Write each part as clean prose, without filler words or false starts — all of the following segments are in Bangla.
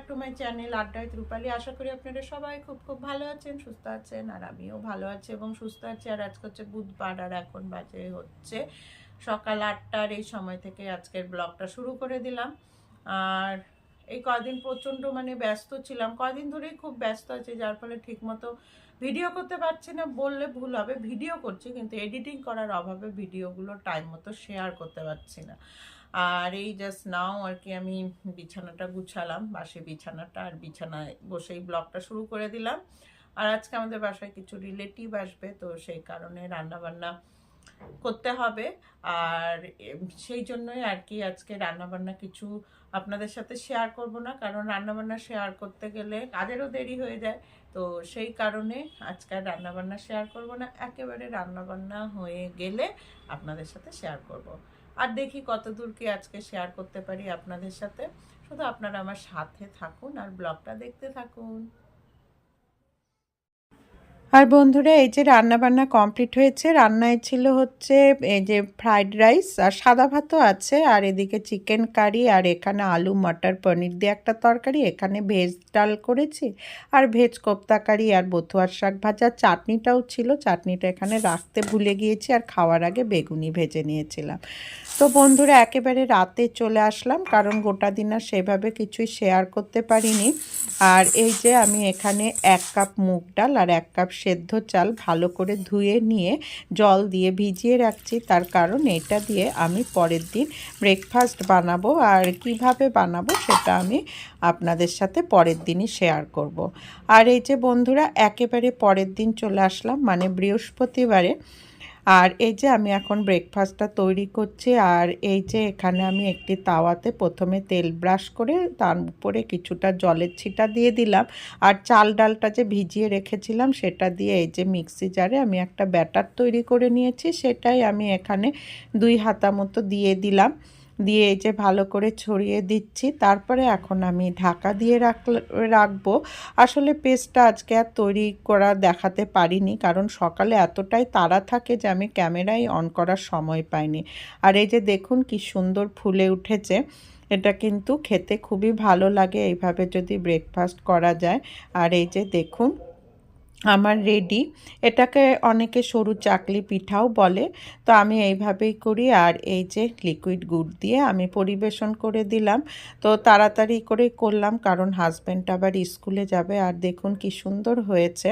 টু মাই চ্যানেল আড্ডা উইথ রূপালী। আশা করি আপনারা সবাই খুব খুব ভালো আছেন, সুস্থ আছেন, আর আমিও ভালো আছি এবং সুস্থ আছি। আর আজকে হচ্ছে বুধবার, আর এখন বাজে হচ্ছে সকাল 8টার। এই সময় থেকে আজকের ব্লগটা শুরু করে দিলাম। আর এই কয়দিন প্রচণ্ড ব্যস্ত ছিলাম, কয়দিন ধরেই খুব ব্যস্ত আছি, যার ফলে ঠিকমতো ভিডিও করতে পারছি না বললে ভুল হবে। ভিডিও করছি কিন্তু এডিটিং করার অভাবে ভিডিওগুলো টাইম মতো শেয়ার করতে পারছি না। আর এই জাস্ট নাও আর কি আমি বিছানাটা গুছালাম, বাসি বিছানাটা, আর বিছানায় বসেই ব্লগটা শুরু করে দিলাম। আর আজকে আমাদের বাসায় কিছু রিলেটিভ আসবে, তো সেই কারণে রান্নাবান্না করতে হবে। আর সেই জন্যই আর কি আজকে রান্নাবান্না কিছু আপনাদের সাথে শেয়ার করব না, কারণ রান্নাবান্না শেয়ার করতে গেলে কাজেরও দেরি হয়ে যায়। তো সেই কারণে আজকে আর রান্নাবান্না শেয়ার করব না, একেবারে রান্নাবান্না হয়ে গেলে আপনাদের সাথে শেয়ার করব। আর দেখি কতদূর কি আজকে শেয়ার করতে পারি আপনাদের সাথে। শুধু আপনারা আমার সাথে থাকুন আর ব্লগটা দেখতে থাকুন। আর বন্ধুরা, এই যে রান্না বান্না কমপ্লিট হয়েছে। রান্নায় ছিল হচ্ছে এই যে ফ্রাইড রাইস, আর সাদা ভাতও আছে, আর এদিকে চিকেন কারি, আর এখানে আলু মটর পনির দিয়ে একটা তরকারি, এখানে ভেজ ডাল করেছি, আর ভেজ কোপ্তা কারি, আর বথুয়ার শাক ভাজা, চাটনিটাও ছিল। চাটনিটা এখানে রাখতে ভুলে গিয়েছি, আর খাওয়ার আগে বেগুনি ভেজে নিয়েছিলাম। তো বন্ধুরা, একেবারে রাতে চলে আসলাম, কারণ গোটা দিন আর সেভাবে কিছুই শেয়ার করতে পারিনি। আর এই যে আমি এখানে 1 কাপ মুগ ডাল আর 1 কাপ সেদ্ধ চাল ভালো করে ধুয়ে নিয়ে জল দিয়ে ভিজিয়ে রাখছি, তার কারণ এটা দিয়ে আমি পরের দিন ব্রেকফাস্ট বানাবো। আর কিভাবে বানাবো সেটা আমি আপনাদের সাথে পরের দিনই শেয়ার করব। আর এই যে বন্ধুরা, একেবারে পরের দিন চলে আসলাম, মানে বৃহস্পতিবারে। আর এই যে আমি এখন ব্রেকফাস্টটা তৈরি করছি। আর এই যে এখানে আমি একটি তাওয়াতে প্রথমে তেল ব্রাশ করে তার উপরে কিছুটা জলের ছিটা দিয়ে দিলাম, আর চাল ডালটা যে ভিজিয়ে রেখেছিলাম সেটা দিয়ে এই যে মিক্সি জারে আমি একটা ব্যাটার তৈরি করে নিয়েছি, সেটাই আমি এখানে 2 হাতা মতো দিয়ে দিলাম। দিয়ে এই যে ভালো করে ছড়িয়ে দিচ্ছি। তারপরে এখন আমি ঢাকা দিয়ে রাখবো। আসলে পেস্টটা আজকে আর তৈরি করা দেখাতে পারিনি, কারণ সকালে এতটাই তাড়া থাকে যে আমি ক্যামেরাই অন করার সময় পাইনি। আর এই যে দেখুন কি সুন্দর ফুলে উঠেছে। এটা কিন্তু খেতে খুবই ভালো লাগে এইভাবে যদি ব্রেকফাস্ট করা যায়। আর এই যে দেখুন আমার রেডি। এটাকে অনেকে সরু চাকলি পিঠাও বলে, তো আমি এইভাবেই করি। আর এই যে লিকুইড গুড় দিয়ে আমি পরিবেশন করে দিলাম। তো তাড়াতাড়ি করে করলাম, কারণ হাজব্যান্ড আবার স্কুলে যাবে। আর দেখুন কি সুন্দর হয়েছে,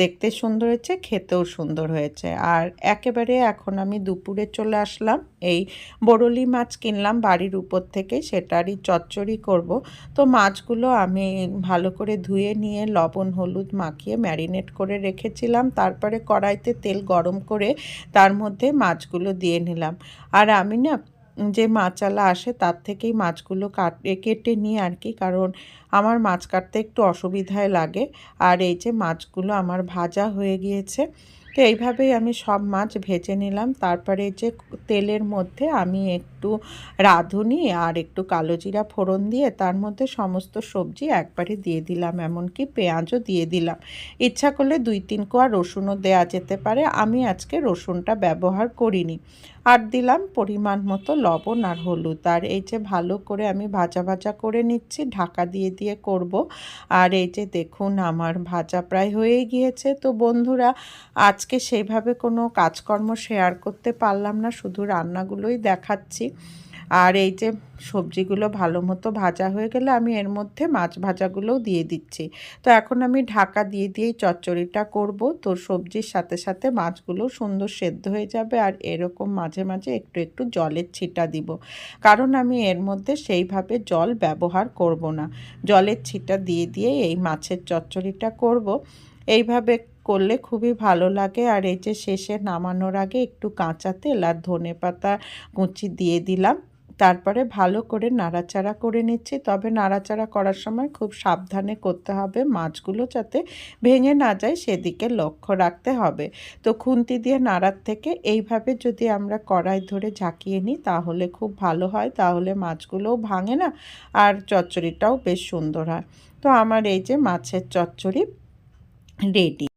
দেখতে সুন্দর হয়েছে, খেতেও সুন্দর হয়েছে। আর একেবারে এখন আমি দুপুরে চলে আসলাম। এই বরলি মাছ কিনলাম বাড়ির উপর থেকে, সেটারই চচ্চড়ি করব। তো মাছগুলো আমি ভালো করে ধুয়ে নিয়ে লবণ হলুদ মাখিয়ে ম্যারিনেট করে রেখেছিলাম। তারপরে কড়াইতে তেল গরম করে তার মধ্যে মাছগুলো দিয়ে নিলাম। আর আমি না যে মাছালা আসে তার থেকেই মাছগুলো কেটে নিই আর কি, কারণ আমার মাছ কাটতে একটু অসুবিধায় লাগে। আর এই যে মাছগুলো আমার ভাজা হয়ে গিয়েছে। তো এইভাবেই আমি সব মাছ ভেজে নিলাম। তারপরে যে তেলের মধ্যে আমি একটু রাঁধুনি আর একটু কালো জিরা ফোড়ন দিয়ে তার মধ্যে সমস্ত সবজি একবারে দিয়ে দিলাম, এমনকি পেঁয়াজও দিয়ে দিলাম। ইচ্ছা করলে 2-3 কোয়া রসুনও দেওয়া যেতে পারে, আমি আজকে রসুনটা ব্যবহার করিনি। আর দিলাম পরিমাণ মতো লবণ আর হলুদ। আর এই যে ভালো করে আমি ভাজা ভাজা করে নিচ্ছি, ঢাকা দিয়ে দিয়ে করব। আর এই যে দেখুন আমার ভাজা প্রায় হয়ে গিয়েছে। তো বন্ধুরা, আজকে সেইভাবে কোনো কাজকর্ম শেয়ার করতে পারলাম না, শুধু রান্নাগুলোই দেখাচ্ছি। আর এই যে সবজিগুলো ভালো মতো ভাজা হয়ে গেলে আমি এর মধ্যে মাছ ভাজাগুলোও দিয়ে দিচ্ছি। তো এখন আমি ঢাকা দিয়ে দিয়েই চচ্চড়িটা করব। তো সবজির সাথে সাথে মাছগুলো সুন্দর সেদ্ধ হয়ে যাবে। আর এরকম মাঝে মাঝে একটু একটু জলের ছিটা দিব, কারণ আমি এর মধ্যে সেইভাবে জল ব্যবহার করব না। জলের ছিটা দিয়ে দিয়ে এই মাছের চচ্চড়িটা করব। এইভাবে করলে খুবই ভালো লাগে। আর এই যে শেষে নামানোর আগে একটু কাঁচা তেল আর ধনেপাতা কুচি দিয়ে দিলাম। তারপরে ভালো করে নাড়াচাড়া করে নিচ্ছি, তবে নাড়াচাড়া করার সময় খুব সাবধানে করতে হবে, মাছগুলো যাতে ভেঙে না যায় সেদিকে লক্ষ্য রাখতে হবে। তো খুন্তি দিয়ে নাড়ার থেকে এইভাবে যদি আমরা কড়াই ধরে ঝাঁকিয়ে নিই তাহলে খুব ভালো হয়, তাহলে মাছগুলোও ভাঙে না আর চচ্চড়িটাও বেশ সুন্দর হয়। তো আমার এই যে মাছের চচ্চড়ি রেডি।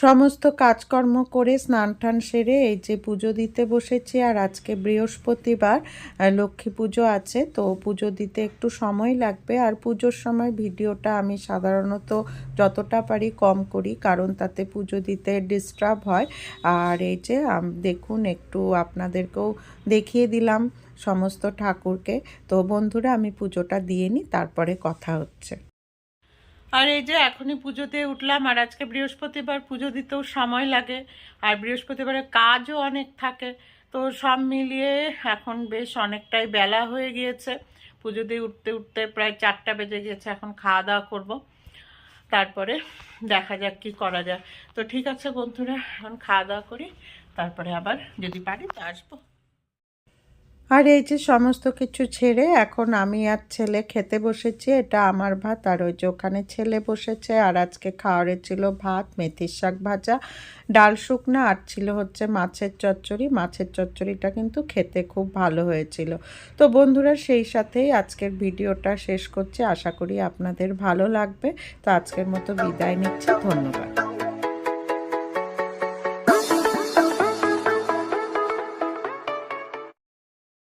সমস্ত কাজকর্ম করে স্নান টান সেরে এই যে পুজো দিতে বসেছি। আর আজকে বৃহস্পতিবার, লক্ষ্মী পুজো আছে, তো পুজো দিতে একটু সময় লাগবে। আর পুজোর সময় ভিডিওটা আমি সাধারণত যতটা পারি কম করি, কারণ তাতে পুজো দিতে ডিস্টার্ব হয়। আর এই যে দেখুন, একটু আপনাদেরকেও দেখিয়ে দিলাম সমস্ত ঠাকুরকে। তো বন্ধুরা, আমি পুজোটা দিয়ে নিই, তারপরে কথা হচ্ছে। আর এই যে এখনই পুজো দিয়ে উঠলাম। আর আজকে বৃহস্পতিবার, পুজো দিতেও সময় লাগে, আর বৃহস্পতিবারের কাজও অনেক থাকে। তো সব মিলিয়ে এখন বেশ অনেকটাই বেলা হয়ে গিয়েছে। পুজো দিয়ে উঠতে উঠতে প্রায় 4টা বেজে গিয়েছে। এখন খাওয়া দাওয়া করবো, তারপরে দেখা যাক কি করা যায়। তো ঠিক আছে বন্ধুরা, এখন খাওয়া দাওয়া করি, তারপরে আবার যদি পারি তো আসবো। আর এই যে সমস্ত কিছু ছেড়ে এখন আমি আর ছেলে খেতে বসেছি। এটা আমার ভাত, আর ওই যে ওখানে ছেলে বসেছে। আর আজকে খাওয়ারে ছিল ভাত, মেথির শাক ভাজা, ডাল শুকনা, আর ছিল হচ্ছে মাছের চচ্চড়ি। মাছের চচ্চড়িটা কিন্তু খেতে খুব ভালো হয়েছিল। তো বন্ধুরা, সেই সাথেই আজকের ভিডিওটা শেষ করছি। আশা করি আপনাদের ভালো লাগবে। তো আজকের মতো বিদায় নিচ্ছি, ধন্যবাদ।